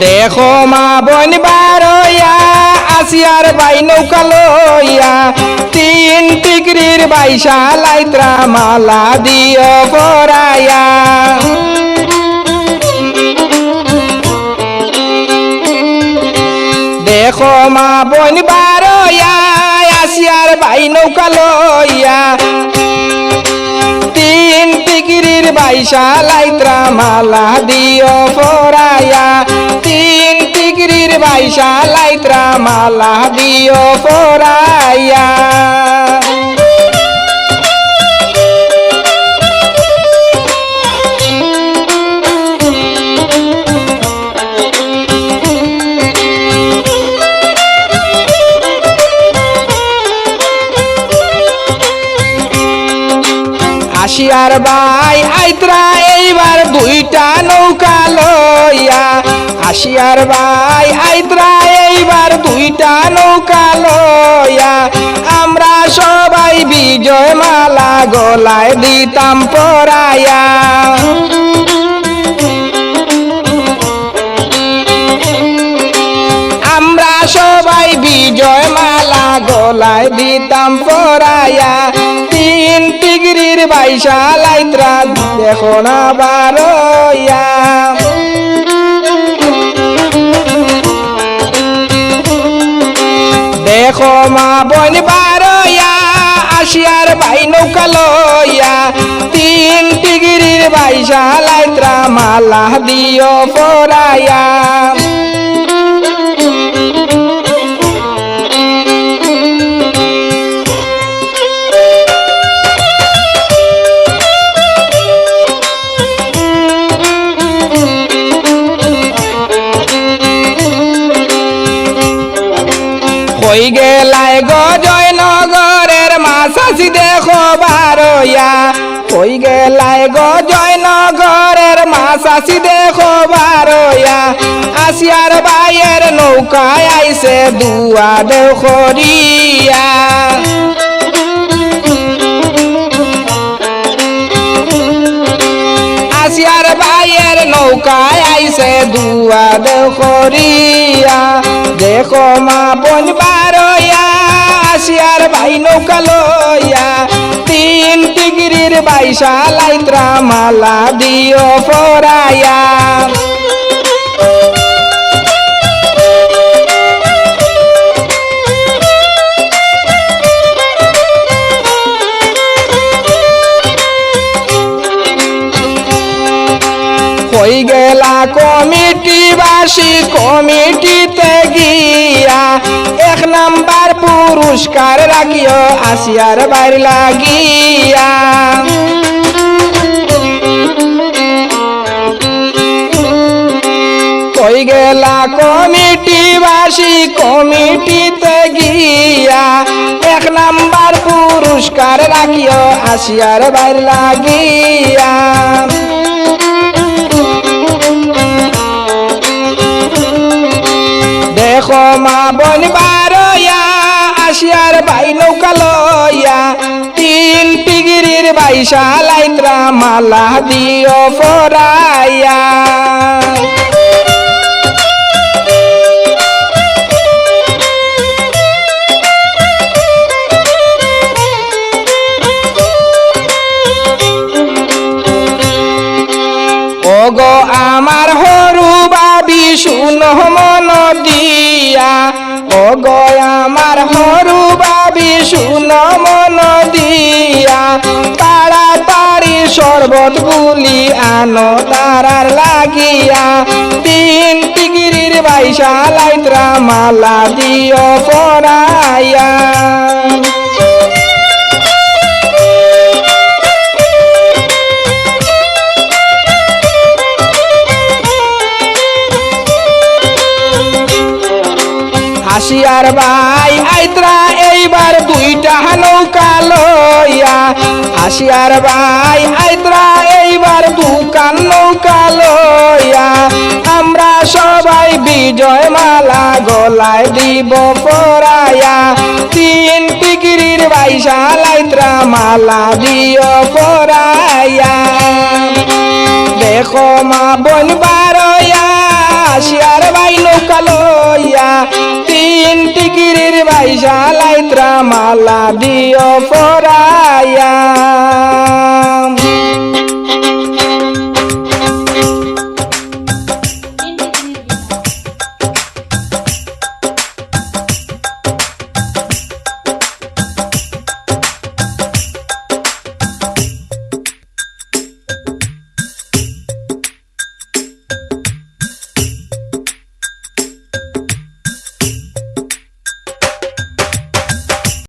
দেখো মা বোন বারইয়া আসিয়ার বাই নৌকা লইয়া 3 টিকরির বাইশা লাইত্রা মালা দিও পরাইয়া দেখো মা বোন বারইয়া আসিয়ার বাই নৌকা লইয়া 3 টিকরির বাইশা লাইত্রা মালা দিও পরাইয়া 3 টিকরির বাইশা লাইত্রা মালা দিও পরাইয়া আসিয়ার বাই আইত্রা এইবার 2টা নৌকা লইয়া আসিয়ার বাই আইত্রা এইবার 2টা নৌকা লইয়া আমরা সবাই বিজয় মালা গলায় দিতাম পরাইয়া আমরা সবাই বিজয় মালা গলায় দিতাম পরাইয়া 3 টিকরির বাইশা লাইত্রা দেখো না বারইয়া দেখো মা বোন বারইয়া আসিয়ার বাই নৌকা লইয়া 3 টিকরির বাইশা লাইত্রা মালা দিও পরাইয়া কই গেলায় গো জয়নগরের মাছাসি দেখো বারইয়া কই গেলায় গো জয়নগরের মাছাসি দেখো বারইয়া আসিয়ার বাইয়ের নৌকায় আইছে দুয়া দেখরিয়া আসিয়ার বাইয়ের নৌকায় আইছে দুয়া দেখরিয়া দেখো মা বোন বারইয়া আসিয়ার বাই নৌকা লইয়া 3 টিকরির বাইশা লাইত্রা মালা দিও পরাইয়া কই গেলা কমিটিবাসী কমিটিতে গিয়া 1 নাম্বার পুরস্কার রাখিও আসিয়ার বাইর লাগিয়া কই গেলা কমিটিবাসী কমিটিতে গিয়া 1 নাম্বার পুরস্কার রাখিও আসিয়ার বাইর লাগিয়া দেখো মা বোন বারইয়া আসিয়ার বাই নৌকা লইয়া 3 টিকরির বাইশা লাইত্রা মালা দিও পরাইয়া ওগো আমার হরু বাবি শুনো মন দিয়া ওগো আমার হরু বাবি শুনো মন দিয়া তাড়াতাড়ি শরবত গুলি আনো তারার লাগিয়া 3 টিকরির বাইশা লাইত্রা মালা দিও পরাইয়া আসিয়ার বাই আইত্রা এইবার 2টা নৌকা লইয়া আসিয়ার বাই আইত্রা এইবার 2 নৌকা লইয়া আমরা সবাই বিজয় মালা গলায় দিব পরাইয়া 3 টিকরির বাইশা লাইত্রা মালা দিও পরাইয়া দেখো মা বোন বারইয়া আসিয়ার বিশাল আইত্রা মালা দিও পরাইয়া